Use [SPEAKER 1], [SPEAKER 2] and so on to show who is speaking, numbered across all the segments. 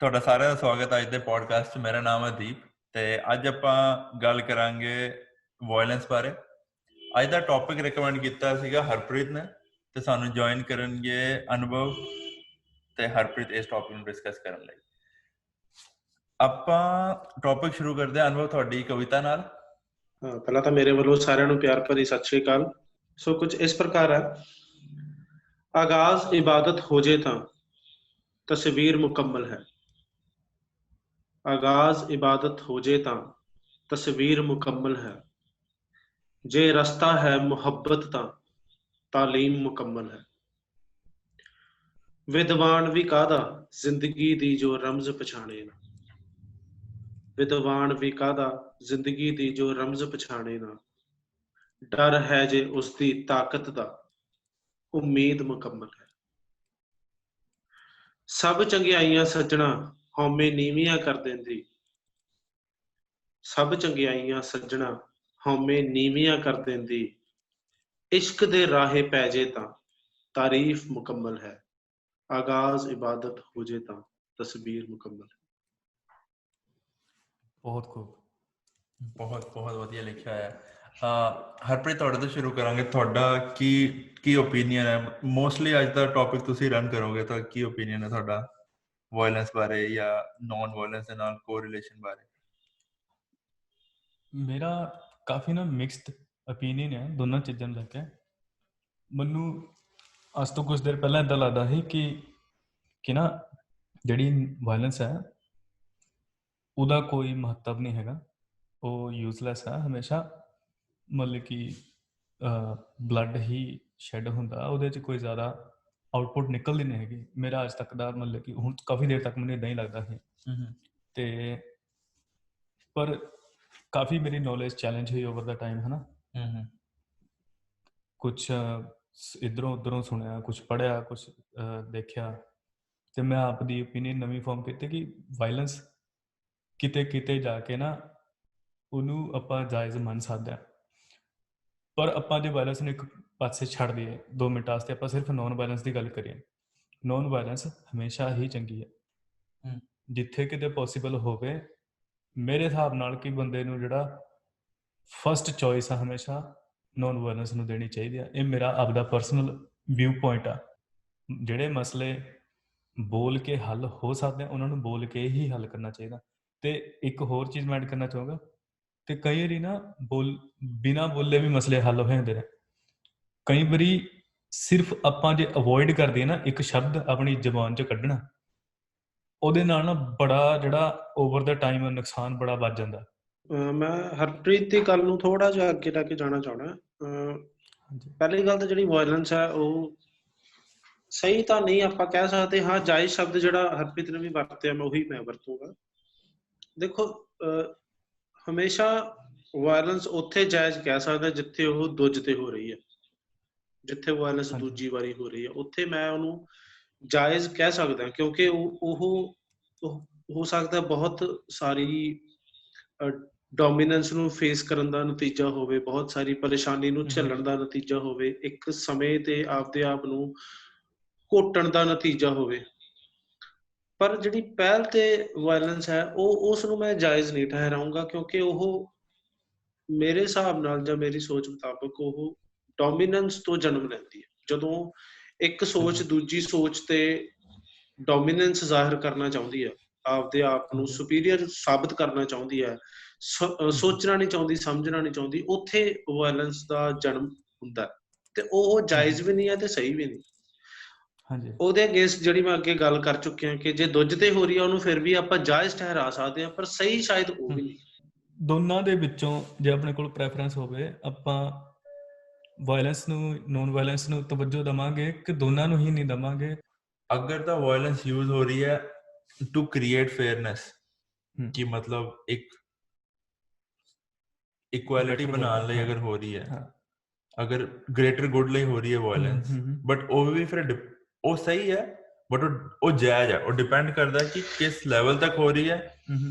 [SPEAKER 1] ਤੁਹਾਡਾ ਸਾਰਿਆਂ ਦਾ ਸਵਾਗਤ ਹੈ ਅੱਜ ਦੇ ਪੋਡਕਾਸਟ 'ਚ। ਮੇਰਾ ਨਾਮ ਹੈ ਦੀਪ ਤੇ ਅੱਜ ਆਪਾਂ ਗੱਲ ਕਰਾਂਗੇ ਵਾਇਲੈਂਸ ਬਾਰੇ। ਅੱਜ ਦਾ ਟੌਪਿਕ ਰਿਕਮੈਂਡ ਕੀਤਾ ਸੀਗਾ ਹਰਪ੍ਰੀਤ ਨੇ ਤੇ ਸਾਨੂੰ ਜੁਆਇਨ ਕਰਨਗੇ ਅਨੁਭਵ ਤੇ ਹਰਪ੍ਰੀਤ ਇਸ ਟੌਪਿਕ ਨੂੰ ਡਿਸਕਸ ਕਰਨ ਲਈ। ਆਪਾਂ ਟੌਪਿਕ ਸ਼ੁਰੂ ਕਰਦੇ ਹਾਂ ਅਨੁਭਵ ਤੁਹਾਡੀ ਕਵਿਤਾ ਨਾਲ।
[SPEAKER 2] ਪਹਿਲਾਂ ਤਾਂ ਮੇਰੇ ਵੱਲੋਂ ਸਾਰਿਆਂ ਨੂੰ ਪਿਆਰ ਭਰੀ ਸਤਿ ਸ਼੍ਰੀ ਅਕਾਲ। ਸੋ ਕੁਝ ਇਸ ਪ੍ਰਕਾਰ ਹੈ। ਆਗਾਜ਼ ਇਬਾਦਤ ਹੋ ਜੇ ਤਾਂ ਤਸਵੀਰ ਮੁਕੰਮਲ ਹੈ। ਆਗਾਜ਼ ਇਬਾਦਤ ਹੋ ਜੇ ਤਾਂ ਤਸਵੀਰ ਮੁਕੰਮਲ ਹੈ। ਜੇ ਰਸਤਾ ਹੈ ਮੁਹੱਬਤ ਤਾਂ ਤਾਲੀਮ ਮੁਕੰਮਲ ਹੈ। ਵਿਦਵਾਨ ਵੀ ਕਾਹਦਾ ਜ਼ਿੰਦਗੀ ਦੀ ਜੋ ਰਮਜ਼ ਪਛਾਣੇ ਨਾ। ਵਿਦਵਾਨ ਵੀ ਕਾਹਦਾ ਜ਼ਿੰਦਗੀ ਦੀ ਜੋ ਰਮਜ਼ ਪਛਾਣੇ ਨਾ। ਡਰ ਹੈ ਜੇ ਉਸਦੀ ਤਾਕਤ ਦਾ ਉਮੀਦ ਮੁਕੰਮਲ ਹੈ। ਸਭ ਚੰਗਿਆਈਆਂ ਸੱਜਣਾ ਹਉਮੈ ਨੀਵੀਆਂ ਕਰ ਦਿੰਦੀ। ਸਭ ਚੰਗਿਆਈਆਂ ਸੱਜਣਾ ਹਉਮੈ ਨੀਵੀਆਂ ਕਰ ਦਿੰਦੀ। ਇਸ਼ਕ ਦੇ ਰਾਹੇ ਪੈ ਜੇ ਤਾਂ ਤਾਰੀਫ ਮੁਕੰਮਲ ਹੈ। ਆਗਾਜ਼ ਇਬਾਦਤ ਹੋ ਜੇ ਤਾਂ ਤਸਵੀਰ ਮੁਕੰਮਲ ਹੈ।
[SPEAKER 1] ਬਹੁਤ ਖੂਬ, ਬਹੁਤ ਵਧੀਆ ਲਿਖਿਆ ਹੈ। ਹਰਪ੍ਰੀਤ ਤੁਹਾਡੇ ਤੋਂ ਸ਼ੁਰੂ ਕਰਾਂਗੇ। ਤੁਹਾਡਾ ਕੀ ਓਪੀਨੀਅਨ ਹੈ? ਮੋਸਟਲੀ ਅੱਜ ਦਾ ਟੌਪਿਕ ਤੁਸੀਂ ਰਨ ਕਰੋਗੇ ਤਾਂ ਕੀ ਓਪੀਨੀਅਨ ਹੈ ਤੁਹਾਡਾ ਵਾਇਲੈਂਸ ਬਾਰੇ ਜਾਂ ਨੌਨ ਵਾਇਲੈਂਸ ਦੇ ਨਾਲ ਕੋਰਿਲੇਸ਼ਨ ਬਾਰੇ?
[SPEAKER 3] ਮੇਰਾ ਕਾਫੀ ਮਿਕਸਡ ਓਪੀਨੀਅਨ ਹੈ ਦੋਨਾਂ ਚੀਜ਼ਾਂ ਨੂੰ ਲੈ ਕੇ। ਮੈਨੂੰ ਅੱਜ ਤੋਂ ਕੁਝ ਦੇਰ ਪਹਿਲਾਂ ਇੱਦਾਂ ਲੱਗਦਾ ਸੀ ਕਿ ਜਿਹੜੀ ਵਾਇਲੈਂਸ ਹੈ ਉਹਦਾ ਕੋਈ ਮਹੱਤਵ ਨਹੀਂ ਹੈਗਾ, ਉਹ ਯੂਜ਼ਲੈਸ ਹੈ। ਹਮੇਸ਼ਾ ਮਤਲਬ ਕਿ ਬਲੱਡ ਹੀ ਸ਼ੈਡ ਹੁੰਦਾ, ਉਹਦੇ 'ਚ ਕੋਈ ਜ਼ਿਆਦਾ ਆਊਟਪੁੱਟ ਨਿਕਲਦੀ ਨਹੀਂ ਹੈਗੀ। ਮੇਰਾ ਅੱਜ ਤੱਕ ਦਾ ਮਤਲਬ ਕਿ ਹੁਣ ਕਾਫੀ ਦੇਰ ਤੱਕ ਮੈਨੂੰ ਇੱਦਾਂ ਹੀ ਲੱਗਦਾ ਸੀ। ਤੇ ਪਰ ਕਾਫੀ ਮੇਰੀ ਨੌਲੇਜ ਚੈਲੰਜ ਹੋਈ ਓਵਰ ਦਾ ਟਾਈਮ, ਹੈ ਨਾ। ਕੁਛ ਇੱਧਰੋਂ ਉੱਧਰੋਂ ਸੁਣਿਆ, ਕੁਛ ਪੜ੍ਹਿਆ, ਕੁਛ ਦੇਖਿਆ, ਤੇ ਮੈਂ ਆਪਦੀ ਓਪੀਨੀਅਨ ਨਵੀਂ ਫਾਰਮ ਕੀਤੀ ਕਿ ਵਾਇਲੈਂਸ ਕਿਤੇ ਜਾ ਕੇ ਨਾ ਉਹਨੂੰ ਆਪਾਂ ਜਾਇਜ਼ ਮੰਨ ਸਕਦੇ ਹਾਂ। ਪਰ ਆਪਾਂ ਜੇ ਵਾਇਲੈਂਸ ਨੂੰ ਇੱਕ ਪਾਸੇ ਛੱਡ ਦਈਏ 2 ਮਿੰਟ ਵਾਸਤੇ, ਆਪਾਂ ਸਿਰਫ ਨੌਨ ਵਾਇਲੈਂਸ ਦੀ ਗੱਲ ਕਰੀਏ, ਨੌਨ ਵਾਇਲੈਂਸ ਹਮੇਸ਼ਾ ਹੀ ਚੰਗੀ ਹੈ ਜਿੱਥੇ ਕਿਤੇ ਪੋਸੀਬਲ ਹੋਵੇ। ਮੇਰੇ ਹਿਸਾਬ ਨਾਲ ਕਿ ਬੰਦੇ ਨੂੰ ਜਿਹੜਾ ਫਸਟ ਚੋਇਸ ਆ ਹਮੇਸ਼ਾ ਨੌਨ ਵਾਇਲੈਂਸ ਨੂੰ ਦੇਣੀ ਚਾਹੀਦੀ ਆ। ਇਹ ਮੇਰਾ ਆਪਦਾ ਪਰਸਨਲ ਵਿਊ ਪੁਆਇੰਟ ਆ। ਜਿਹੜੇ ਮਸਲੇ ਬੋਲ ਕੇ ਹੱਲ ਹੋ ਸਕਦੇ ਆ ਉਹਨਾਂ ਨੂੰ ਬੋਲ ਕੇ ਹੀ ਹੱਲ ਕਰਨਾ ਚਾਹੀਦਾ। ਤੇ ਇੱਕ ਹੋਰ ਚੀਜ਼ ਮੈਂ ਐਡ ਕਰਨਾ ਚਾਹਾਂਗਾ ਕਿ ਕਈ ਵਾਰੀ ਨਾ ਬਿਨਾਂ ਬੋਲੇ ਵੀ ਮਸਲੇ ਹੱਲ ਹੋ ਜਾਂਦੇ ਨੇ। ਕਈ ਵਾਰੀ ਸਿਰਫ ਆਪਾਂ ਜੇ ਅਵੋਇਡ ਕਰ ਦਈਏ ਨਾ ਇੱਕ ਸ਼ਬਦ ਆਪਣੀ ਜ਼ੁਬਾਨ 'ਚ ਕੱਢਣਾ, ਉਹਦੇ ਨਾਲ ਨਾ ਬੜਾ ਜਿਹੜਾ ਓਵਰ ਦਾ ਟਾਈਮ ਨੁਕਸਾਨ ਬੜਾ ਵੱਧ ਜਾਂਦਾ।
[SPEAKER 2] ਮੈਂ ਹਰਪ੍ਰੀਤ ਦੀ ਗੱਲ ਨੂੰ ਥੋੜਾ ਜਿਹਾ ਅੱਗੇ ਲੈ ਕੇ ਜਾਣਾ ਚਾਹੁੰਦਾ। ਪਹਿਲੀ ਗੱਲ ਤਾਂ ਜਿਹੜੀ ਵਾਇਲੈਂਸ ਹੈ ਉਹ ਸਹੀ ਤਾਂ ਨਹੀਂ ਆਪਾਂ ਕਹਿ ਸਕਦੇ। ਹਾਂ, ਜਾਇਜ਼ ਸ਼ਬਦ ਜਿਹੜਾ ਹਰਪ੍ਰੀਤ ਨੇ ਵੀ ਵਰਤਿਆ ਮੈਂ ਵਰਤੂੰਗਾ। ਦੇਖੋ, ਹਮੇਸ਼ਾ ਵਾਇਲੈਂਸ ਉੱਥੇ ਜਾਇਜ਼ ਕਹਿ ਸਕਦਾ ਜਿੱਥੇ ਉਹ ਦੂਜ ਤੇ ਹੋ ਰਹੀ ਹੈ। ਜਿੱਥੇ ਵਾਇਲੈਂਸ ਦੂਜੀ ਵਾਰੀ ਹੋ ਰਹੀ ਹੈ ਉੱਥੇ ਮੈਂ ਉਹਨੂੰ ਜਾਇਜ਼ ਕਹਿ ਸਕਦਾ, ਕਿਉਂਕਿ ਉਹ ਹੋ ਸਕਦਾ ਬਹੁਤ ਸਾਰੀ ਡੋਮੀਨੈਂਸ ਨੂੰ ਫੇਸ ਕਰਨ ਦਾ ਨਤੀਜਾ ਹੋਵੇ, ਬਹੁਤ ਸਾਰੀ ਪਰੇਸ਼ਾਨੀ ਨੂੰ ਝੱਲਣ ਦਾ ਨਤੀਜਾ ਹੋਵੇ, ਇੱਕ ਸਮੇਂ ਤੇ ਆਪਦੇ ਆਪ ਨੂੰ ਘੋਟਣ ਦਾ ਨਤੀਜਾ ਹੋਵੇ। ਪਰ ਜਿਹੜੀ ਪਹਿਲ ਤੇ ਵਾਇਲੈਂਸ ਹੈ ਉਸ ਨੂੰ ਮੈਂ ਜਾਇਜ਼ ਨਹੀਂ ਠਹਿਰਾਊਂਗਾ, ਕਿਉਂਕਿ ਉਹ ਮੇਰੇ ਹਿਸਾਬ ਨਾਲ ਜਾਂ ਮੇਰੀ ਸੋਚ ਮੁਤਾਬਕ ਉਹ ਡੋਮੀਨੈਂਸ ਤੋਂ ਜਨਮ ਲੈਂਦੀ ਹੈ। ਜਦੋਂ ਇੱਕ ਸੋਚ ਦੂਜੀ ਸੋਚ ਤੇ ਡੋਮੀਨੈਂਸ ਜ਼ਾਹਿਰ ਕਰਨਾ ਚਾਹੁੰਦੀ ਹੈ, ਆਪਦੇ ਆਪ ਨੂੰ ਸੁਪੀਰੀਅਰ ਸਾਬਤ ਕਰਨਾ ਚਾਹੁੰਦੀ ਹੈ, ਸੋਚਣਾ ਨਹੀਂ ਚਾਹੁੰਦੀ, ਸਮਝਣਾ ਨਹੀਂ ਚਾਹੁੰਦੀ, ਉੱਥੇ ਵਾਇਲੈਂਸ ਦਾ ਜਨਮ ਹੁੰਦਾ। ਤੇ ਉਹ ਜਾਇਜ਼ ਵੀ ਨਹੀਂ ਹੈ ਤੇ ਸਹੀ ਵੀ ਨਹੀਂ। ਉਹਦੇ ਅਗੇਂਸਟ ਜਿਹੜੀ ਮੈਂ ਅੱਗੇ ਗੱਲ ਕਰ ਚੁੱਕਿਆ ਕਿ ਜੇ ਦੁੱਜ ਤੇ ਹੋ ਰਹੀ ਹੈ ਉਹਨੂੰ ਫਿਰ ਵੀ ਆਪਾਂ ਜਾਇਜ਼ ਠਹਿਰਾ ਸਕਦੇ ਹਾਂ, ਪਰ ਸਹੀ ਸ਼ਾਇਦ ਉਹ ਵੀ ਨਹੀਂ।
[SPEAKER 3] ਦੋਨਾਂ ਦੇ ਵਿੱਚੋਂ ਜੇ ਆਪਣੇ ਕੋਲ ਪ੍ਰੈਫਰੈਂਸ ਹੋਵੇ, ਆਪਾਂ ਵਾਇਲੈਂਸ ਨੂੰ ਨੌਨ ਵਾਇਲੈਂਸ ਨੂੰ ਤਵੱਜੋ ਦੇਵਾਂਗੇ ਕਿ ਦੋਨਾਂ ਨੂੰ ਹੀ ਨਹੀਂ ਦੇਵਾਂਗੇ?
[SPEAKER 1] ਅਗਰ ਤਾਂ ਵਾਇਲੈਂਸ ਯੂਜ਼ ਹੋ ਰਹੀ ਹੈ ਟੂ ਕ੍ਰੀਏਟ ਫੇਅਰਨੈਸ, ਕਿ ਮਤਲਬ ਇੱਕ ਇਕੁਐਲਿਟੀ ਬਣਾਉਣ ਲਈ ਅਗਰ ਹੋ ਰਹੀ ਹੈ, ਅਗਰ ਗ੍ਰੇਟਰ ਗੁੱਡ ਲਈ ਹੋ ਰਹੀ ਹੈ ਵਾਇਲੈਂਸ, ਬਟ ਉਹ ਵੀ ਫਿਰ ਉਹ ਸਹੀ ਹੈ, ਬਟ ਉਹ ਜਾਇਜ਼ ਹੈ। ਉਹ ਡਿਪੈਂਡ ਕਰਦਾ ਕਿ ਕਿਸ ਲੈਵਲ ਤੱਕ ਹੋ ਰਹੀ ਹੈ,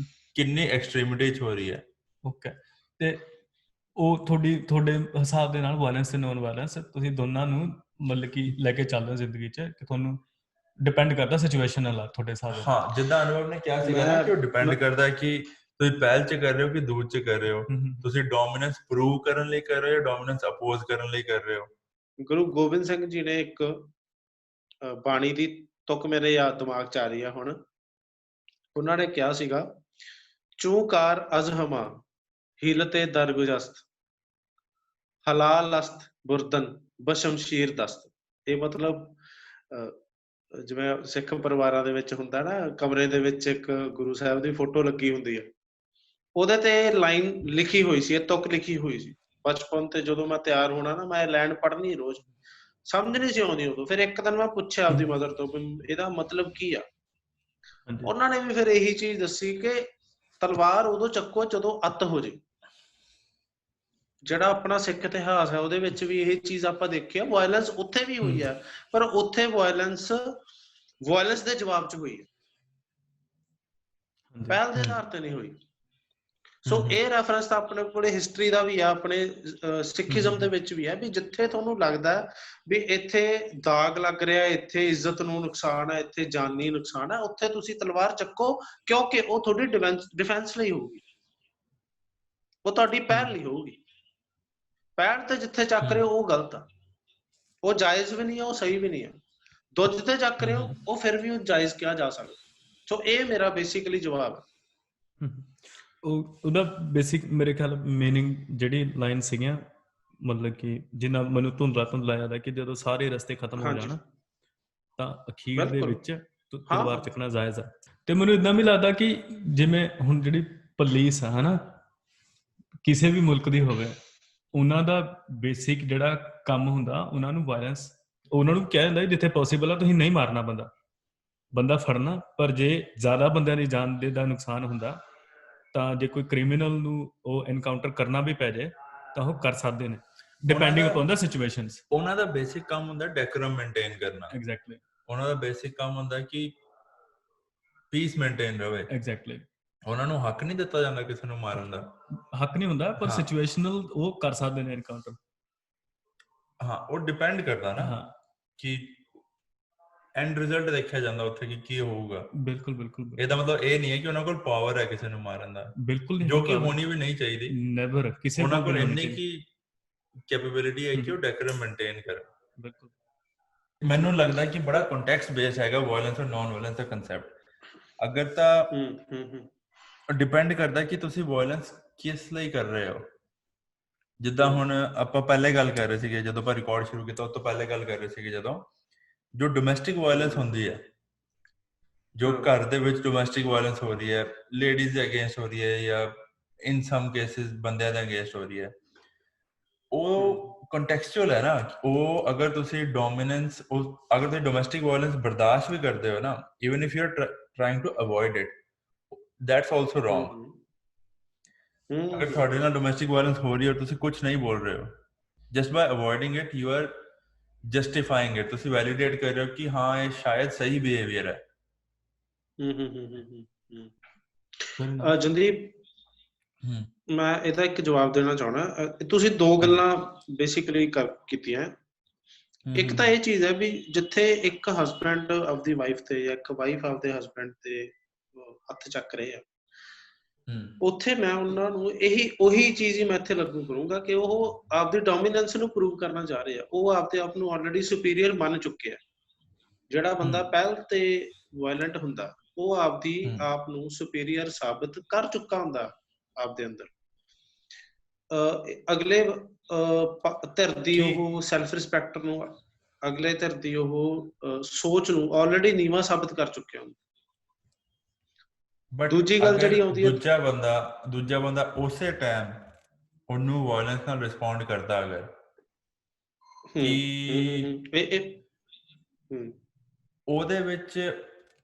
[SPEAKER 1] ਕਿੰਨੀ ਐਕਸਟ੍ਰੀਮਿਟੀ 'ਚ ਹੋ ਰਹੀ ਹੈ।
[SPEAKER 3] ਓਕੇ, ਤੇ ਉਹ ਤੁਹਾਡੇ ਹਿਸਾਬ ਦੇ ਨਾਲ ਵਾਇਲੈਂਸ ਤੇ ਨੌਨ ਵਾਇਲੈਂਸ ਤੁਸੀਂ ਦੋਨਾਂ ਨੂੰ ਮਤਲਬ ਕਿ ਲੈ ਕੇ ਚੱਲਦੇ ਹੋ ਜ਼ਿੰਦਗੀ 'ਚ, ਕਿ ਤੁਹਾਨੂੰ ਡਿਪੈਂਡ ਕਰਦਾ ਸਿਚੁਏਸ਼ਨ ਨਾਲ ਤੁਹਾਡੇ ਹਿਸਾਬ ਨਾਲ।
[SPEAKER 1] ਹਾਂ, ਜਿੱਦਾਂ ਅਨੁਭਵ ਨੇ ਕਿਹਾ ਸੀਗਾ ਨਾ ਕਿ ਉਹ ਡਿਪੈਂਡ ਕਰਦਾ ਕਿ ਤੁਸੀਂ ਪਹਿਲ 'ਚ ਕਰ ਰਹੇ ਹੋ ਕਿ ਦੂਰ 'ਚ ਕਰ ਰਹੇ ਹੋ, ਤੁਸੀਂ ਡੋਮੀਨੈਂਸ ਪ੍ਰੂਵ ਕਰਨ ਲਈ ਕਰ ਰਹੇ ਹੋ, ਡੋਮੀਨੈਂਸ ਅਪੋਜ਼ ਕਰਨ ਲਈ ਕਰ ਰਹੇ ਹੋ।
[SPEAKER 2] ਗੁਰੂ ਗੋਬਿੰਦ ਸਿੰਘ ਜੀ ਨੇ ਇੱਕ ਬਾਣੀ ਦੀ ਤੁਕ ਮੇਰੇ ਯਾਦ ਦਿਮਾਗ 'ਚ ਆ ਰਹੀ ਆ ਹੁਣ। ਉਹਨਾਂ ਨੇ ਕਿਹਾ ਸੀਗਾ, ਚੂਕਾਰ ਅਜ਼ਹਮਾ ਹੀਲਤੇ ਦਰਗੁਜਸਤ ਹਲਾਲ ਅਸਤ ਬੁਰਦਨ ਬਸ਼ਮਸ਼ੀਰ ਦਸਤ। ਇਹ ਮਤਲਬ ਜਿਵੇਂ ਸਿੱਖ ਪਰਿਵਾਰਾਂ ਦੇ ਵਿੱਚ ਹੁੰਦਾ ਨਾ, ਕਮਰੇ ਦੇ ਵਿੱਚ ਇੱਕ ਗੁਰੂ ਸਾਹਿਬ ਦੀ ਫੋਟੋ ਲੱਗੀ ਹੁੰਦੀ ਹੈ, ਉਹਦੇ ਤੇ ਲਾਈਨ ਲਿਖੀ ਹੋਈ ਸੀ, ਇਹ ਤੁਕ ਲਿਖੀ ਹੋਈ ਸੀ। ਬਚਪਨ ਤੇ ਜਦੋਂ ਮੈਂ ਤਿਆਰ ਹੋਣਾ ਨਾ, ਮੈਂ ਲਾਈਨ ਪੜ੍ਹਨੀ ਰੋਜ਼, ਸਮਝ ਨਹੀਂ ਸੀ ਆਉਂਦੀ ਉਦੋਂ। ਫਿਰ ਇੱਕ ਦਿਨ ਮੈਂ ਪੁੱਛਿਆ ਆਪਦੀ ਮਦਰ ਤੋਂ ਵੀ ਇਹਦਾ ਮਤਲਬ ਕੀ ਆ। ਉਹਨਾਂ ਨੇ ਵੀ ਫਿਰ ਇਹੀ ਚੀਜ਼ ਦੱਸੀ ਕਿ ਤਲਵਾਰ ਉਦੋਂ ਚੱਕੋ ਜਦੋਂ ਅੱਤ ਹੋ ਜੇ। ਜਿਹੜਾ ਆਪਣਾ ਸਿੱਖ ਇਤਿਹਾਸ ਹੈ ਉਹਦੇ ਵਿੱਚ ਵੀ ਇਹ ਚੀਜ਼ ਆਪਾਂ ਦੇਖਿਆ, ਵਾਇਲੈਂਸ ਉੱਥੇ ਵੀ ਹੋਈ ਹੈ, ਪਰ ਉੱਥੇ ਵਾਇਲੈਂਸ ਦੇ ਜਵਾਬ 'ਚ ਹੋਈ ਹੈ, ਪਹਿਲ ਦੇ ਆਧਾਰ ਤੇ ਨਹੀਂ ਹੋਈ। ਸੋ ਇਹ ਰੈਫਰੈਂਸ ਤਾਂ ਆਪਣੇ ਕੋਲੇ ਹਿਸਟਰੀ ਦਾ ਵੀ ਆ, ਆਪਣੇ ਸਿੱਖੀਜ਼ਮ ਦੇ ਵਿੱਚ ਵੀ ਹੈ, ਵੀ ਜਿੱਥੇ ਤੁਹਾਨੂੰ ਲੱਗਦਾ ਵੀ ਇੱਥੇ ਦਾਗ ਲੱਗ ਰਿਹਾ, ਇੱਥੇ ਇੱਜ਼ਤ ਨੂੰ ਨੁਕਸਾਨ ਹੈ, ਇੱਥੇ ਜਾਨੀ ਨੁਕਸਾਨ ਹੈ, ਉੱਥੇ ਤੁਸੀਂ ਤਲਵਾਰ ਚੱਕੋ, ਕਿਉਂਕਿ ਉਹ ਤੁਹਾਡੀ ਡਿਫੈਂਸ ਲਈ ਹੋਊਗੀ, ਉਹ ਤੁਹਾਡੀ ਪਹਿਲ ਲਈ ਹੋਊਗੀ। ਪਹਿਲ ਤੇ ਜਿੱਥੇ ਚੱਕ ਰਹੇ ਹੋ ਉਹ ਗਲਤ ਆ, ਉਹ ਜਾਇਜ਼ ਵੀ ਨਹੀਂ ਹੈ, ਉਹ ਸਹੀ ਵੀ ਨਹੀਂ ਹੈ। ਦੁੱਧ ਤੇ ਚੱਕ ਰਹੇ ਹੋ ਉਹ ਫਿਰ ਵੀ ਉਹ ਜਾਇਜ਼ ਕਿਹਾ ਜਾ ਸਕਦਾ। ਸੋ ਇਹ ਮੇਰਾ ਬੇਸਿਕਲੀ ਜਵਾਬ ਹੈ।
[SPEAKER 3] ਉਹਦਾ ਬੇਸਿਕ ਮੇਰੇ ਖਿਆਲ ਮੀਨਿੰਗ ਜਿਹੜੀ ਲਾਈਨ ਸੀਗੀਆਂ, ਮਤਲਬ ਕਿ ਜਿੰਨਾ ਮੈਨੂੰ ਧੁੰਦਲਾ ਯਾਦ ਹੈ ਕਿ ਜਦੋਂ ਸਾਰੇ ਰਸਤੇ ਖਤਮ ਹੋ ਜਾਣ ਤਾਂ ਅਖੀਰ ਦੇ ਵਿੱਚ ਤਲਵਾਰ ਚੱਕਣਾ ਜਾਇਜ਼ ਹੈ। ਤੇ ਮੈਨੂੰ ਇਦਾਂ ਵੀ ਲੱਗਦਾ ਕਿ ਜਿਵੇਂ ਹੁਣ ਜਿਹੜੀ ਪੁਲਿਸ ਆ ਹਨਾ, ਕਿਸੇ ਵੀ ਮੁਲਕ ਦੀ ਹੋਵੇ, ਉਹਨਾਂ ਦਾ ਬੇਸਿਕ ਜਿਹੜਾ ਕੰਮ ਹੁੰਦਾ, ਉਹਨਾਂ ਨੂੰ ਵਾਇਲੈਂਸ, ਉਹਨਾਂ ਨੂੰ ਕਿਹਾ ਜਾਂਦਾ ਜਿੱਥੇ ਪੋਸੀਬਲ ਆ ਤੁਸੀਂ ਨਹੀਂ ਮਾਰਨਾ ਬੰਦਾ ਫੜਨਾ, ਪਰ ਜੇ ਜ਼ਿਆਦਾ ਬੰਦਿਆਂ ਦੀ ਜਾਨ ਦਾ ਨੁਕਸਾਨ ਹੁੰਦਾ ਤਾਂ ਜੇ ਕੋਈ ਕ੍ਰਿਮੀਨਲ ਨੂੰ ਉਹ ਐਨਕਾਊਂਟਰ ਕਰਨਾ ਵੀ ਪੈ ਜਾਏ ਤਾਂ ਉਹ ਕਰ ਸਕਦੇ ਨੇ, ਡਿਪੈਂਡਿੰਗ ਅਪਨ ਦਾ ਸਿਚੁਏਸ਼ਨਸ।
[SPEAKER 1] ਉਹਨਾਂ ਦਾ ਬੇਸਿਕ ਕੰਮ ਹੁੰਦਾ ਡੈਕੋਰਮ ਮੇਨਟੇਨ ਕਰਨਾ।
[SPEAKER 3] ਐਗਜ਼ੈਕਟਲੀ,
[SPEAKER 1] ਉਹਨਾਂ ਦਾ ਬੇਸਿਕ ਕੰਮ ਹੁੰਦਾ ਕਿ ਪੀਸ ਮੇਨਟੇਨ ਰਵੇ।
[SPEAKER 3] ਐਗਜ਼ੈਕਟਲੀ,
[SPEAKER 1] ਉਹਨਾਂ ਨੂੰ ਹੱਕ ਨਹੀਂ ਦਿੱਤਾ ਜਾਂਦਾ ਕਿਸੇ ਨੂੰ ਮਾਰਨ ਦਾ,
[SPEAKER 3] ਹੱਕ ਨਹੀਂ ਹੁੰਦਾ, ਪਰ ਸਿਚੁਏਸ਼ਨਲ ਉਹ ਕਰ ਸਕਦੇ ਨੇ ਐਨਕਾਊਂਟਰ।
[SPEAKER 1] ਹਾਂ, ਉਹ ਡਿਪੈਂਡ ਕਰਦਾ ਨਾ ਕਿ ਐਂਡ ਰਿਜ਼ਲਟ ਦੇਖਿਆ ਜਾਂਦਾ ਉੱਥੇ ਕਿ ਕੀ ਹੋਊਗਾ।
[SPEAKER 3] ਬਿਲਕੁਲ ਬਿਲਕੁਲ,
[SPEAKER 1] ਇਹਦਾ ਮਤਲਬ ਇਹ ਨਹੀਂ ਹੈ ਕਿ ਉਹਨਾਂ ਕੋਲ ਪਾਵਰ ਹੈ ਕਿਸੇ ਨੂੰ ਮਾਰਨ ਦਾ,
[SPEAKER 3] ਬਿਲਕੁਲ,
[SPEAKER 1] ਜੋ ਕਿ ਹੋਣੀ ਵੀ ਨਹੀਂ ਚਾਹੀਦੀ।
[SPEAKER 3] ਨੈਵਰ ਕਿਸੇ
[SPEAKER 1] ਉਹਨਾਂ ਕੋਲ ਇੰਨੀ ਕੀ ਕੈਪੇਬਿਲਿਟੀ ਹੈ ਕਿ ਉਹ ਡੈਕੋਰਮ ਮੇਨਟੇਨ ਕਰਨ।
[SPEAKER 3] ਬਿਲਕੁਲ,
[SPEAKER 1] ਮੈਨੂੰ ਲੱਗਦਾ ਕਿ ਬੜਾ ਕੰਟੈਕਸਟ ਬੇਸ ਹੈਗਾ ਵਾਇਲੈਂਸ ਔਰ ਨਾਨ ਵਾਇਲੈਂਸ ਦਾ ਕਨਸੈਪਟ। ਅਗਰ ਤਾਂ ਡਿਪੈਂਡ ਕਰਦਾ ਕਿ ਤੁਸੀਂ ਵਾਇਲੈਂਸ ਕਿਸ ਲਈ ਕਰ ਰਹੇ ਹੋ। ਜਿੱਦਾਂ ਹੁਣ ਆਪਾਂ ਪਹਿਲੇ ਗੱਲ ਕਰ ਰਹੇ ਸੀਗੇ, ਜਦੋਂ ਆਪਾਂ ਰਿਕਾਰਡ ਸ਼ੁਰੂ ਕੀਤਾ ਉਸ ਤੋਂ ਪਹਿਲੇ ਗੱਲ ਕਰ ਰਹੇ ਸੀਗੇ, ਜਦੋਂ ਜੋ ਡੋਮੈਸਟਿਕ ਵਾਇਲੈਂਸ ਹੁੰਦੀ ਹੈ, ਜੋ ਘਰ ਦੇ ਵਿੱਚ ਡੋਮੈਸਟਿਕ ਵਾਇਲੈਂਸ ਹੋ ਰਹੀ ਹੈ, ਲੇਡੀਜ਼ ਦੇ ਅਗੇਂਸਟ ਹੋ ਰਹੀ ਹੈ ਜਾਂ ਇਨ ਸਮ ਕੇਸਿਸ ਬੰਦਿਆਂ ਦੇ ਅਗੇਂਸਟ ਹੋ ਰਹੀ ਹੈ, ਉਹ ਕੰਟੈਕਸਚੁਅਲ ਹੈ ਨਾ। ਉਹ ਅਗਰ ਤੁਸੀਂ ਡੋਮੀਨੈਂਸ, ਅਗਰ ਤੁਸੀਂ ਡੋਮੈਸਟਿਕ ਵਾਇਲੈਂਸ ਬਰਦਾਸ਼ਤ ਵੀ ਕਰਦੇ ਹੋ ਨਾ, even if you are trying to avoid it, that's also wrong. ਅਗਰ ਤੁਹਾਡੇ ਨਾਲ ਡੋਮੈਸਟਿਕ ਵਾਇਲੈਂਸ ਹੋ ਰਹੀ ਹੈ, ਤੁਸੀਂ ਕੁਝ ਨਹੀਂ ਬੋਲ ਰਹੇ ਹੋ, just by avoiding it you are justifying it, ਤੁਸੀਂ ਵੈਲੀਡੇਟ ਕਰ ਰਹੇ ਹੋ ਕਿ ਹਾਂ ਇਹ ਸ਼ਾਇਦ ਸਹੀ ਬਿਹੇਵੀਅਰ ਹੈ।
[SPEAKER 2] ਜੰਦੀਪ, ਮੈਂ ਇਹਦਾ ਇੱਕ ਜਵਾਬ ਦੇਣਾ ਚਾਹੁੰਦਾ। ਤੁਸੀਂ ਦੋ ਗੱਲਾਂ ਬੇਸਿਕਲੀ ਕੀਤੀਆਂ। ਇੱਕ ਤਾਂ ਇਹ ਚੀਜ਼ ਹੈ ਵੀ ਜਿੱਥੇ ਇੱਕ ਹਸਬੈਂਡ ਆਪਦੀ ਵਾਈਫ ਤੇ ਜਾਂ ਇੱਕ ਵਾਈਫ ਆਪਦੇ ਹਸਬੈਂਡ ਤੇ ਹੱਥ ਚੱਕ ਰਹੇ ਆ, ਉੱਥੇ ਮੈਂ ਉਹਨਾਂ ਨੂੰ ਉਹੀ ਚੀਜ਼ ਹੀ ਮੈਂ ਇੱਥੇ ਲਾਗੂ ਕਰੂੰਗਾ ਕਿ ਉਹ ਆਪਦੀ ਡੋਮੀਨੈਂਸ ਨੂੰ ਪ੍ਰੂਵ ਕਰਨਾ ਚਾਹ ਰਹੇ ਆ। ਉਹ ਆਪਦੇ ਆਪ ਨੂੰ ਆਲਰੇਡੀ ਸੁਪੀਰੀਅਰ ਮੰਨ ਚੁੱਕੇ ਆ। ਜਿਹੜਾ ਬੰਦਾ ਪਹਿਲ ਤੇ ਵਾਇਲੈਂਟ ਹੁੰਦਾ, ਉਹ ਆਪਦੀ ਆਪ ਨੂੰ ਸੁਪੀਰੀਅਰ ਸਾਬਿਤ ਕਰ ਚੁੱਕਾ ਹੁੰਦਾ ਆਪਦੇ ਅੰਦਰ। ਅਗਲੇ ਧਿਰ ਦੀ ਉਹ ਸੈਲਫ ਰਿਸਪੈਕਟ ਨੂੰ, ਅਗਲੇ ਧਿਰ ਦੀ ਉਹ ਸੋਚ ਨੂੰ ਆਲਰੇਡੀ ਨੀਵਾਂ ਸਾਬਿਤ ਕਰ ਚੁੱਕਿਆ ਹੁੰਦਾ। ਦੂਜੀ ਗੱਲ ਜਿਹੜੀ ਆਉਂਦੀ ਹੈ,
[SPEAKER 1] ਦੂਜਾ ਬੰਦਾ ਉਸੇ ਟਾਈਮ ਉਹਨੂੰ ਵਾਇਲੈਂਸ ਨਾਲ ਰਿਸਪੌਂਡ ਕਰਦਾ, ਅਗਰ ਉਹਦੇ ਵਿੱਚ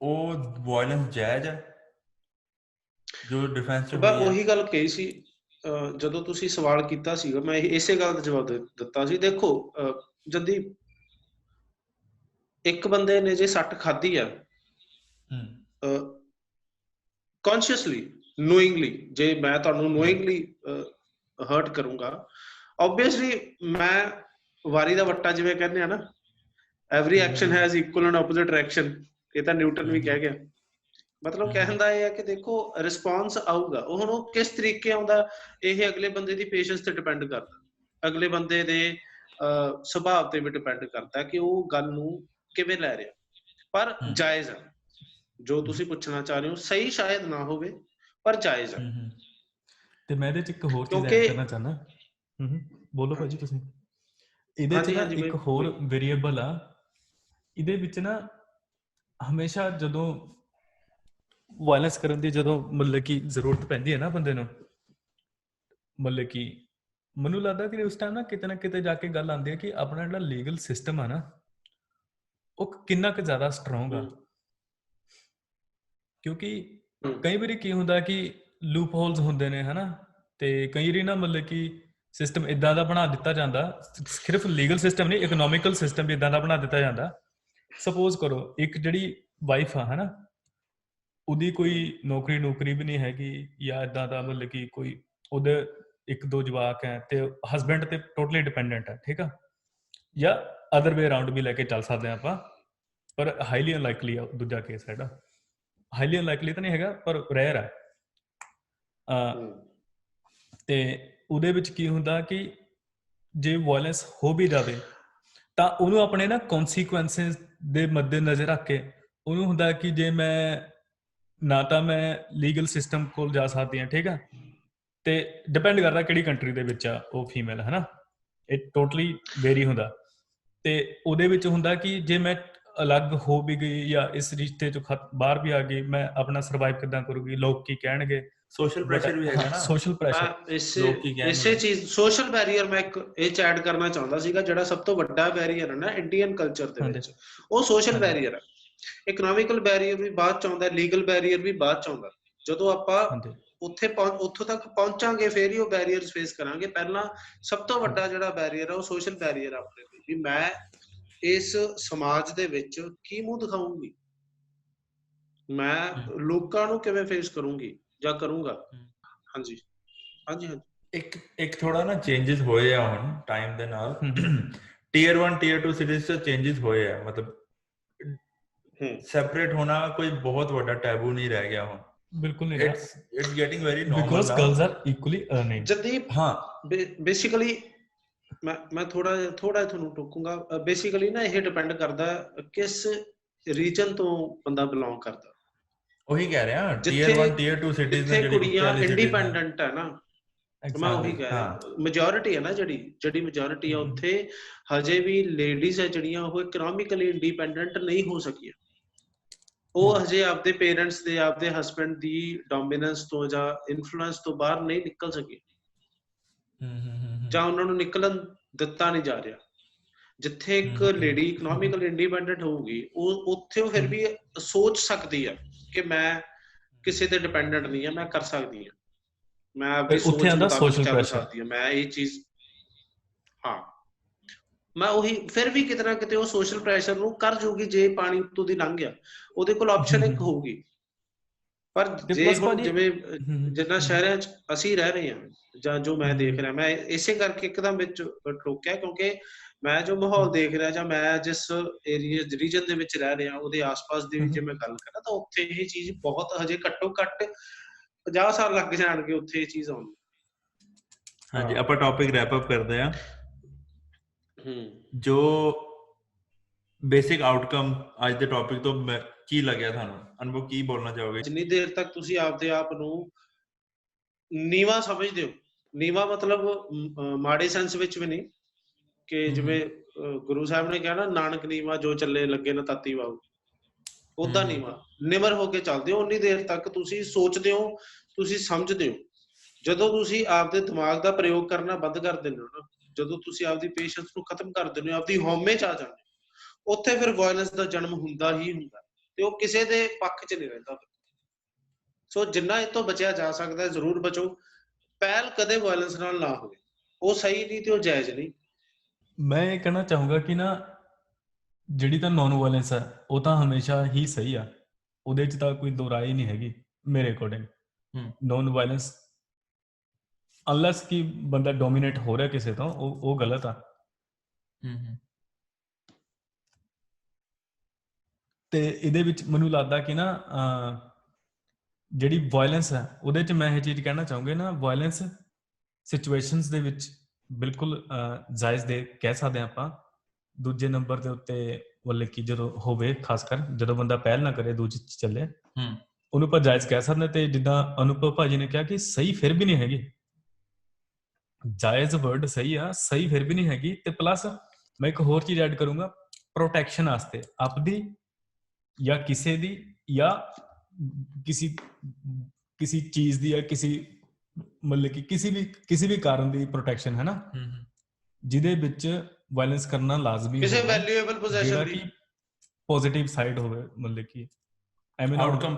[SPEAKER 1] ਉਹ ਵਾਇਲੈਂਸ ਜਾਇਜ਼ ਹੈ ਜੋ ਡਿਫੈਂਸ ਚ।
[SPEAKER 2] ਉਹੀ ਗੱਲ ਕਹੀ ਸੀ ਜਦੋਂ ਤੁਸੀਂ ਸਵਾਲ ਕੀਤਾ ਸੀਗਾ, ਮੈਂ ਇਸੇ ਗੱਲ ਦਾ ਜਵਾਬ ਦਿੱਤਾ ਸੀ। ਦੇਖੋ ਜੰਦੀਪ, ਇੱਕ ਬੰਦੇ ਨੇ ਜੇ ਸੱਟ ਖਾਧੀ ਆ ਕੌਨਸ਼ੀਅਸਲੀ, ਨੋਇੰਗਲੀ, ਜੇ ਮੈਂ ਤੁਹਾਨੂੰ ਨੋਇੰਗਲੀ ਹਰਟ ਕਰੂੰਗਾ, ਓਬਵੀਅਸਲੀ ਮੈਂ ਵਾਰੀ ਦਾ ਵੱਟਾ ਜਿਵੇਂ ਕਹਿੰਦੇ ਆ ਨਾ, every action has equal and opposite reaction, ਇਹ ਤਾਂ ਨਿਊਟਨ ਵੀ ਕਹਿ ਗਿਆ। ਮਤਲਬ ਕਹਿਣ ਦਾ ਇਹ ਹੈ ਕਿ ਦੇਖੋ ਰਿਸਪੌਂਸ ਆਊਗਾ, ਉਹ ਹੁਣ ਉਹ ਕਿਸ ਤਰੀਕੇ ਆਉਂਦਾ ਇਹ ਅਗਲੇ ਬੰਦੇ ਦੀ ਪੇਸ਼ੈਂਸ ਤੇ ਡਿਪੈਂਡ ਕਰਦਾ, ਅਗਲੇ ਬੰਦੇ ਦੇ ਸੁਭਾਅ ਤੇ ਵੀ ਡਿਪੈਂਡ ਕਰਦਾ ਕਿ ਉਹ ਗੱਲ ਨੂੰ ਕਿਵੇਂ ਲੈ ਰਿਹਾ। ਪਰ ਜਾਇਜ਼ ਆ ਜੋ ਤੁਸੀਂ ਪੁੱਛਣਾ ਚਾਹ ਰਹੇ ਹੋ, ਸਹੀ ਸ਼ਾਇਦ ਨਾ ਹੋਵੇ ਪਰ ਜਾਇਜ਼ ਆ।
[SPEAKER 3] ਤੇ ਮੈਂ ਇਹਦੇ ਚ ਇੱਕ ਹੋਰ ਚੀਜ਼ ਐਡ ਕਰਨਾ ਚਾਹੁੰਦਾ। ਬੋਲੋ ਭਾਜੀ ਤੁਸੀਂ। ਇਹਦੇ ਚ ਨਾ ਇੱਕ ਹੋਰ ਵੇਰੀਏਬਲ ਆ, ਇਹਦੇ ਵਿੱਚ ਨਾ ਹਮੇਸ਼ਾ ਜਦੋਂ ਵਾਇਲੈਂਸ ਕਰਨ ਦੀ ਜਦੋਂ ਮਤਲਬ ਕਿ ਜ਼ਰੂਰਤ ਪੈਂਦੀ ਹੈ ਨਾ ਬੰਦੇ ਨੂੰ, ਮਤਲਬ ਕਿ ਮੈਨੂੰ ਲੱਗਦਾ ਕਿ ਉਸ ਟਾਈਮ ਨਾ ਕਿਤੇ ਜਾ ਕੇ ਗੱਲ ਆਉਂਦੀ ਹੈ ਕਿ ਆਪਣਾ ਜਿਹੜਾ ਲੀਗਲ ਸਿਸਟਮ ਆ ਨਾ ਉਹ ਕਿੰਨਾ ਕੁ ਜ਼ਿਆਦਾ ਸਟਰੋਂਗ ਆ। ਕਿਉਂਕਿ ਕਈ ਵਾਰੀ ਕੀ ਹੁੰਦਾ ਕਿ ਲੂਪ ਹੋਲਸ ਹੁੰਦੇ ਨੇ ਹਨਾ, ਤੇ ਕਈ ਵਾਰੀ ਨਾ ਮਤਲਬ ਕਿ ਸਿਸਟਮ ਇਦਾਂ ਦਾ ਬਣਾ ਦਿੱਤਾ ਜਾਂਦਾ, ਸਿਰਫ ਲੀਗਲ ਸਿਸਟਮ ਨਹੀਂ ਇਕਨੋਮਿਕਲ ਸਿਸਟਮ ਵੀ ਇਦਾਂ ਦਾ ਬਣਾ ਦਿੱਤਾ ਜਾਂਦਾ। ਸਪੋਜ਼ ਕਰੋ ਇੱਕ ਜਿਹੜੀ ਵਾਈਫ ਆ ਹਨਾ, ਉਹਦੀ ਕੋਈ ਨੌਕਰੀ ਵੀ ਨਹੀਂ ਹੈਗੀ ਜਾਂ ਇਦਾਂ ਦਾ, ਮਤਲਬ ਕਿ ਕੋਈ ਉਹਦੇ 1-2 ਜਵਾਕ ਹੈ ਤੇ ਹਸਬੈਂਡ ਤੇ ਟੋਟਲੀ ਡਿਪੈਂਡੈਂਟ ਹੈ, ਠੀਕ ਆ, ਜਾਂ ਅਦਰ ਵੇ ਅਰਾਊਂਡ ਵੀ ਲੈ ਕੇ ਚੱਲ ਸਕਦੇ ਹਾਂ ਆਪਾਂ, ਪਰ ਹਾਈਲੀ ਅਨਲਾਈਕਲੀ ਆ ਦੂਜਾ ਕੇਸ ਹੈਗਾ। ਹਾਈਲੀ ਅਨਲਾਈਕਲੀ ਤਾਂ ਨਹੀਂ ਹੈਗਾ ਪਰ ਰੇਅਰ ਹੈ। ਤੇ ਉਹਦੇ ਵਿੱਚ ਕੀ ਹੁੰਦਾ ਕਿ ਜੇ ਵਾਇਲੈਂਸ ਹੋ ਵੀ ਜਾਵੇ ਤਾਂ ਉਹਨੂੰ ਆਪਣੇ ਨਾ ਕੌਨਸੀਕੁਐਂਸਿਸ ਦੇ ਮੱਦੇ ਨਜ਼ਰ ਰੱਖ ਕੇ ਉਹਨੂੰ ਹੁੰਦਾ ਕਿ ਜੇ ਮੈਂ ਨਾ ਤਾਂ ਮੈਂ ਲੀਗਲ ਸਿਸਟਮ ਕੋਲ ਜਾ ਸਕਦੀ ਹਾਂ, ਠੀਕ ਆ, ਤੇ ਡਿਪੈਂਡ ਕਰਦਾ ਕਿਹੜੀ ਕੰਟਰੀ ਦੇ ਵਿੱਚ ਆ ਉਹ ਫੀਮੇਲ ਹੈ ਨਾ, ਇਹ ਟੋਟਲੀ ਵੇਰੀ ਹੁੰਦਾ। ਤੇ ਉਹਦੇ ਵਿੱਚ ਹੁੰਦਾ ਕਿ ਜੇ ਮੈਂ ਅਲੱਗ ਹੋ ਵੀ ਗਈ ਜਾਂ ਇਸ ਰਿਸ਼ਤੇ ਚੋਂ ਬਾਹਰ ਵੀ ਆ ਗਈ, ਮੈਂ ਆਪਣਾ ਸਰਵਾਈਵ ਕਿੱਦਾਂ ਕਰੂਗੀ, ਲੋਕ ਕੀ ਕਹਿਣਗੇ,
[SPEAKER 1] ਸੋਸ਼ਲ ਪ੍ਰੈਸ਼ਰ ਵੀ ਹੈਗਾ ਨਾ,
[SPEAKER 3] ਸੋਸ਼ਲ ਪ੍ਰੈਸ਼ਰ,
[SPEAKER 2] ਇਸੇ ਚੀਜ਼ ਸੋਸ਼ਲ ਬੈਰੀਅਰ ਮੈਂ ਇੱਕ ਇਹ ਚ ਐਡ ਕਰਨਾ ਚਾਹੁੰਦਾ ਸੀਗਾ, ਜਿਹੜਾ ਸਭ ਤੋਂ ਵੱਡਾ ਬੈਰੀਅਰ ਹੈ ਨਾ ਇੰਡੀਅਨ ਕਲਚਰ ਦੇ ਵਿੱਚ, ਉਹ ਸੋਸ਼ਲ ਬੈਰੀਅਰ ਹੈ। ਇਕਨੋਮਿਕਲ ਬੈਰੀਅਰ ਵੀ ਬਾਅਦ ਚ ਆਉਂਦਾ, ਲੀਗਲ ਬੈਰੀਅਰ ਵੀ ਬਾਅਦ ਚ ਆਉਂਦਾ। ਜਦੋਂ ਆਪਾਂ ਉੱਥੋਂ ਤੱਕ ਪਹੁੰਚਾਂਗੇ ਫੇਰ ਹੀ ਉਹ ਬੈਰੀਅਰਸ ਫੇਸ ਕਰਾਂਗੇ। ਪਹਿਲਾਂ ਸਭ ਤੋਂ ਵੱਡਾ ਜਿਹੜਾ ਬੈਰੀਅਰ ਹੈ ਉਹ ਸੋਸ਼ਲ ਬੈਰੀਅਰ ਆ ਆਪਣੇ ਲਈ, ਵੀ ਮੈਂ ਇਸ ਸਮਾਜ ਦੇ ਵਿੱਚ ਕੀ ਮੂੰਹ ਦਿਖਾਊਂਗੀ, ਮੈਂ ਲੋਕਾਂ ਨੂੰ ਕਿਵੇਂ ਫੇਸ ਕਰੂੰਗੀ ਜਾਂ ਕਰੂੰਗਾ। ਹਾਂਜੀ ਹਾਂਜੀ ਹਾਂਜੀ।
[SPEAKER 1] ਇੱਕ ਥੋੜਾ ਨਾ ਚੇਂਜਸ ਹੋਏ ਆ ਹੁਣ ਟਾਈਮ ਦੇ ਨਾਲ। ਟੀਅਰ 1 ਟੀਅਰ 2 ਸਿਟੀਜ਼ ਚ ਚੇਂਜਸ ਹੋਏ ਆ, ਮਤਲਬ ਸੈਪਰੇਟ ਹੋਣਾ ਕੋਈ ਬਹੁਤ ਵੱਡਾ ਟੈਬੂ ਨਹੀਂ ਰਹਿ ਗਿਆ ਹੁਣ।
[SPEAKER 3] ਬਿਲਕੁਲ ਨਹੀਂ,
[SPEAKER 1] it's getting very normal
[SPEAKER 3] because girls are equally earning.
[SPEAKER 2] Jadeep ਹਾਂ ਬੇਸਿਕਲੀ ਮੈਂ ਥੋੜਾ ਤੁਹਾਨੂੰ ਟੋਕੂੰਗਾ। ਬੇਸਿਕਲੀ ਨਾ ਇਹ ਡਿਪੈਂਡ ਕਰਦਾ ਕਿਸ ਰੀਜਨ ਤੋਂ ਬੰਦਾ ਬਿਲੋਂਗ ਕਰਦਾ।
[SPEAKER 1] ਉਹੀ ਕਹਿ ਰਿਹਾ, ਟੀਅਰ 1 ਟੀਅਰ 2 ਸਿਟੀਜ਼ ਨੇ ਜਿਹੜੀ
[SPEAKER 2] ਕੁੜੀਆਂ ਇੰਡੀਪੈਂਡੈਂਟ ਹੈ ਨਾ, ਮੈਂ ਉਹੀ ਕਹਿ ਰਿਹਾ ਮੈਜੋਰਿਟੀ ਹੈ ਨਾ, ਜਿਹੜੀ ਮੈਜੋਰਿਟੀ ਆ ਉੱਥੇ ਹਜੇ ਵੀ ਲੇਡੀਜ਼ ਹੈ ਜਿਹੜੀਆਂ ਉਹ ਇਕਨੋਮਿਕਲੀ ਇੰਡੀਪੈਂਡੈਂਟ ਨਹੀਂ ਹੋ ਸਕੀਆਂ। ਉਹ ਹਜੇ ਆਪਦੇ ਪੇਰੈਂਟਸ ਦੇ, ਆਪਦੇ ਹਸਬੈਂਡ ਦੀ ਡੋਮੀਨੈਂਸ ਤੋਂ ਜਾਂ ਇਨਫਲੂਐਂਸ ਤੋਂ ਬਾਹਰ ਨਹੀਂ ਨਿਕਲ ਸਕੀ, ਜਾਂ ਉਹਨਾਂ ਨੂੰ ਨਿਕਲਣ ਦਿੱਤਾ ਨਹੀਂ ਜਾ ਰਿਹਾ। ਜਿੱਥੇ ਇੱਕ ਲੇਡੀ ਇਕਨੋਮਿਕਲ ਇੰਡੀਪੈਂਡੈਂਟ ਹੋਊਗੀ, ਉਹ ਉੱਥੇ ਉਹ ਫਿਰ ਵੀ ਸੋਚ ਸਕਦੀ ਆ ਕਿ ਮੈਂ ਕਿਸੇ ਤੇ ਡਿਪੈਂਡੈਂਟ ਨਹੀਂ ਆ, ਮੈਂ ਕਰ ਸਕਦੀ ਹਾਂ, ਮੈਂ ਆਪਣੀ ਸੋਚ ਮੁਤਾਬਿਕ ਚੱਲ ਸਕਦੀ ਹਾਂ, ਮੈਂ ਇਹ ਚੀਜ਼। ਹਾਂ ਮੈਂ ਉਹੀ ਫਿਰ ਵੀ ਕਿਤੇ ਨਾ ਕਿਤੇ ਉਹ ਸੋਸ਼ਲ ਪ੍ਰੈਸ਼ਰ ਨੂੰ ਕਰ ਜੂਗੀ, ਜੇ ਪਾਣੀ ਉੱਤੋਂ ਦੀ ਲੰਘ ਗਿਆ ਉਹਦੇ ਕੋਲ ਆਪਸ਼ਨ ਇੱਕ ਹੋਊਗੀ। ਪਰ ਜੇ ਹੁਣ ਜਿਵੇਂ ਜਿੰਨਾ ਸ਼ਹਿਰਾਂ 'ਚ ਅਸੀਂ ਰਹਿ ਰਹੇ ਹਾਂ ਜਾਂ ਜੋ ਮੈਂ ਦੇਖ ਰਿਹਾ, ਮੈਂ ਇਸੇ ਕਰਕੇ ਇੱਕਦਮ ਵਿੱਚ ਟੋਕਿਆ ਕਿਉਂਕਿ ਮੈਂ ਜੋ ਮਾਹੌਲ ਦੇਖ ਰਿਹਾ ਜਾਂ ਮੈਂ ਜਿਸ ਏਰੀਆ ਰੀਜਨ ਦੇ ਵਿੱਚ ਰਹਿ ਰਿਹਾ ਉਹਦੇ ਆਸ-ਪਾਸ ਦੀ ਵੀ ਜੇ ਮੈਂ ਗੱਲ ਕਰਾਂ ਤਾਂ ਉੱਥੇ ਇਹ ਚੀਜ਼ ਬਹੁਤ ਹਜੇ ਘੱਟੋ ਘੱਟ 50 ਸਾਲ ਲੱਗ ਜਾਣਗੇ ਉੱਥੇ ਇਹ ਚੀਜ਼ ਆਉਣ ਨੂੰ।
[SPEAKER 1] ਹਾਂਜੀ, ਆਪਾਂ ਟੌਪਿਕ ਰੈਪ ਅਪ ਕਰਦੇ ਹਾਂ। ਜੋ ਬੇਸਿਕ ਆਊਟਕਮ ਅੱਜ ਦੇ ਟੌਪਿਕ ਤੋਂ ਕੀ ਲੱਗਿਆ ਤੁਹਾਨੂੰ? ਅਨੁਭਵ ਕੀ ਬੋਲਣਾ ਚਾਹੋਗੇ?
[SPEAKER 2] ਜਿੰਨੀ ਦੇਰ ਤੱਕ ਤੁਸੀਂ ਆਪਦੇ ਆਪ ਨੂੰ ਨੀਵਾਂ ਸਮਝਦੇ ਹੋ, ਨੀਵਾਂ ਮਤਲਬ ਮਾੜੇ ਸੈਂਸ ਵਿੱਚ ਵੀ ਨਹੀਂ, ਕਿ ਜਿਵੇਂ ਗੁਰੂ ਸਾਹਿਬ ਨੇ ਕਿਹਾ ਨਾ, ਨਾਨਕ ਨੀਵਾਂ ਜੋ ਚੱਲੇ ਲੱਗੇ ਨਾ ਤਾਤੀ ਵਾਓ, ਓਦਾਂ ਨੀਵਾਂ ਨਿਮਰ ਹੋ ਕੇ ਚੱਲਦੇ ਹੋ। ਉਨੀ ਦੇਰ ਤੱਕ ਤੁਸੀਂ ਸੋਚਦੇ ਹੋ, ਤੁਸੀਂ ਸਮਝਦੇ ਹੋ। ਜਦੋਂ ਤੁਸੀਂ ਆਪਦੇ ਦਿਮਾਗ ਦਾ ਪ੍ਰਯੋਗ ਕਰਨਾ ਬੰਦ ਕਰ ਦਿੰਦੇ ਹੋ ਨਾ, ਜਦੋਂ ਤੁਸੀਂ ਆਪਦੀ ਪੇਸ਼ੈਂਸ ਨੂੰ ਖਤਮ ਕਰ ਦਿੰਦੇ ਹੋ, ਆਪਦੀ ਹਉਮੈ 'ਚ ਆ ਜਾਂਦੇ ਹੋ, ਉੱਥੇ ਫਿਰ ਵਾਇਲੈਂਸ ਦਾ ਜਨਮ ਹੁੰਦਾ ਹੀ ਹੁੰਦਾ, ਤੇ ਉਹ ਕਿਸੇ ਦੇ ਪੱਖ 'ਚ ਨਹੀਂ ਰਹਿੰਦਾ। ਸੋ ਜਿੰਨਾ ਇਹ ਤੋਂ ਬਚਿਆ ਜਾ ਸਕਦਾ ਜ਼ਰੂਰ ਬਚੋ। ਪਹਿਲ ਕਦੇ ਵਾਇਲੈਂਸ ਨਾਲ ਨਾ ਹੋਵੇ, ਉਹ ਸਹੀ ਨਹੀਂ ਤੇ ਉਹ ਜਾਇਜ਼ ਨਹੀਂ।
[SPEAKER 3] ਮੈਂ ਇਹ ਕਹਿਣਾ ਚਾਹੂੰਗਾ ਕਿ ਨਾ ਜਿਹੜੀ ਤਾਂ ਨੌਨ ਵਾਇਲੈਂਸ ਹੈ ਉਹ ਤਾਂ ਹਮੇਸ਼ਾ ਹੀ ਸਹੀ ਆ, ਉਹਦੇ 'ਚ ਤਾਂ ਕੋਈ ਦੋ ਰਾਏ ਨਹੀਂ ਹੈਗੀ ਮੇਰੇ ਅਕੋਰਡਿੰਗ। ਨੌਨ ਵਾਇਲੈਂਸ ਅਨਲੈਸ ਕਿ ਬੰਦਾ ਡੋਮੀਨੇਟ ਹੋ ਰਿਹਾ ਕਿਸੇ ਤੋਂ, ਉਹ ਗਲਤ ਆ। ਤੇ ਇਹਦੇ ਵਿੱਚ ਮੈਨੂੰ ਲੱਗਦਾ ਕਿ ਨਾ ਜਿਹੜੀ ਵਾਇਲੈਂਸ ਹੈ ਉਹਦੇ 'ਚ ਮੈਂ ਇਹ ਚੀਜ਼ ਕਹਿਣਾ ਚਾਹੂੰਗਾ ਨਾ, ਵਾਇਲੈਂਸ ਸਿਚੁਏਸ਼ਨਸ ਦੇ ਵਿੱਚ ਬਿਲਕੁਲ ਜਾਇਜ਼ ਦੇ ਕਹਿ ਸਕਦੇ ਹਾਂ ਆਪਾਂ। ਦੂਜੇ ਨੰਬਰ ਦੇ ਉੱਤੇ ਮਤਲਬ ਕਿ ਜਦੋਂ ਹੋਵੇ, ਖਾਸ ਕਰ ਜਦੋਂ ਬੰਦਾ ਪਹਿਲ ਨਾ ਕਰੇ, ਦੂਜੀ 'ਚ ਚੱਲੇ, ਉਹਨੂੰ ਆਪਾਂ ਜਾਇਜ਼ ਕਹਿ ਸਕਦੇ। ਤੇ ਜਿੱਦਾਂ ਅਨੁਭਵ ਭਾਜੀ ਨੇ ਕਿਹਾ ਕਿ ਸਹੀ ਫਿਰ ਵੀ ਨਹੀਂ ਹੈਗੀ, ਜਾਇਜ਼ ਵਰਡ ਸਹੀ ਆ, ਸਹੀ ਫਿਰ ਵੀ ਨਹੀਂ ਹੈਗੀ। ਤੇ ਪਲੱਸ ਮੈਂ ਇੱਕ ਹੋਰ ਚੀਜ਼ ਐਡ ਕਰੂੰਗਾ, ਪ੍ਰੋਟੈਕਸ਼ਨ ਵਾਸਤੇ ਆਪਦੀ ਜਾਂ ਕਿਸੇ ਦੀ ਜਾਂ ਕਿਸੇ ਚੀਜ਼ ਦੀ ਜਾਂ ਮਤਲਬ ਕਿ ਕਿਸੇ ਵੀ ਕਾਰਨ ਦੀ ਪ੍ਰੋਟੈਕਸ਼ਨ ਹੈ ਨਾ, ਜਿਹਦੇ ਵਿੱਚ ਵਾਇਲੈਂਸ ਕਰਨਾ ਲਾਜ਼ਮੀ
[SPEAKER 2] ਕਿਸੇ
[SPEAKER 3] ਹੋਵੇ,
[SPEAKER 2] ਵੈਲਿਊਏਬਲ ਪੋਜੈਸ਼ਨ ਦੀ,
[SPEAKER 3] ਜਿਹੜਾ ਕਿ ਪੋਜ਼ਿਟਿਵ ਸਾਈਡ ਹੋਵੇ, ਮਤਲਬ ਕਿ ਐਵੇਂ
[SPEAKER 1] ਆਊਟਕਮ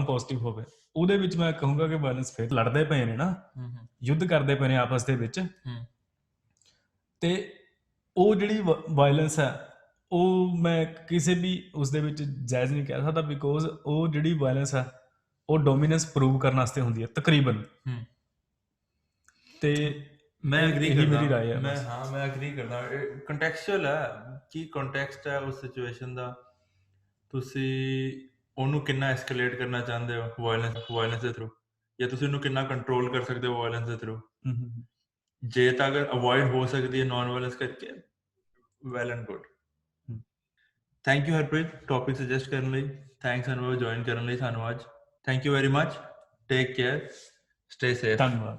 [SPEAKER 1] ਪੋਜ਼ਿਟਿਵ ਹੋਵੇ, ਉਹਦੇ ਵਿੱਚ ਮੈਂ ਕਹੂੰਗਾ ਕਿ ਵਾਇਲੈਂਸ ਫਿਰ ਲੜਦੇ ਪਏ ਨੇ ਨਾ, ਯੁੱਧ ਕਰਦੇ ਪਏ ਨੇ ਆਪਸ ਦੇ ਵਿੱਚ, ਤੇ ਉਹ ਜਿਹੜੀ ਵਾਇਲੈਂਸ ਹੈ ਉਹ ਮੈਂ ਕਿਸੇ ਵੀ ਉਸ ਦੇ ਵਿੱਚ ਜਾਇਜ਼ ਨਹੀਂ ਕਹਿ ਸਕਦਾ, ਬਿਕੋਜ਼ ਉਹ ਜਿਹੜੀ ਵਾਇਲੈਂਸ ਹੈ ਉਹ ਡੋਮੀਨੈਂਸ ਪ੍ਰੂਵ ਕਰਨ ਵਾਸਤੇ ਹੁੰਦੀ ਹੈ ਤਕਰੀਬਨ। ਤੇ ਮੈਂ ਐਗਰੀ
[SPEAKER 3] ਮੇਰੀ
[SPEAKER 1] ਕਰਦਾ,
[SPEAKER 3] ਰਾਏ ਹੈ।
[SPEAKER 1] ਮੈਂ ਐਗਰੀ ਕਰਦਾ। ਕੰਟੈਕਸਚੁਅਲ ਹੈ, ਕੀ ਕੰਟੈਕਸਟ ਹੈ ਉਸ ਸਿਚੁਏਸ਼ਨ ਦਾ, ਤੁਸੀਂ ਉਹਨੂੰ ਕਿੰਨਾ ਐਸਕੇਲੇਟ ਕਰਨਾ ਚਾਹੁੰਦੇ ਹੋ ਵਾਇਲੈਂਸ ਦੇ ਥਰੂ, ਜਾਂ ਤੁਸੀਂ ਉਹਨੂੰ ਕਿੰਨਾ ਕੰਟਰੋਲ ਕਰ ਸਕਦੇ ਹੋ ਵਾਇਲੈਂਸ ਦੇ ਥਰੂ। ਜੇ ਤਾਂ ਅਗਰ ਅਵੋਇਡ ਹੋ ਸਕਦੀ ਹੈ ਨॉन ਵਾਇਲੈਂਸ ਕਰਕੇ, well and good. Thank you Harpreet topic suggest ਕਰਨ ਲਈ, ਥੈਂਕਸ ਅਨੁਭਵ ਜੁਆਇਨ ਕਰਨ ਲਈ ਸਾਨੂੰ ਅੱਜ। Thank you very much, take care, stay safe.
[SPEAKER 3] ਧੰਨਵਾਦ।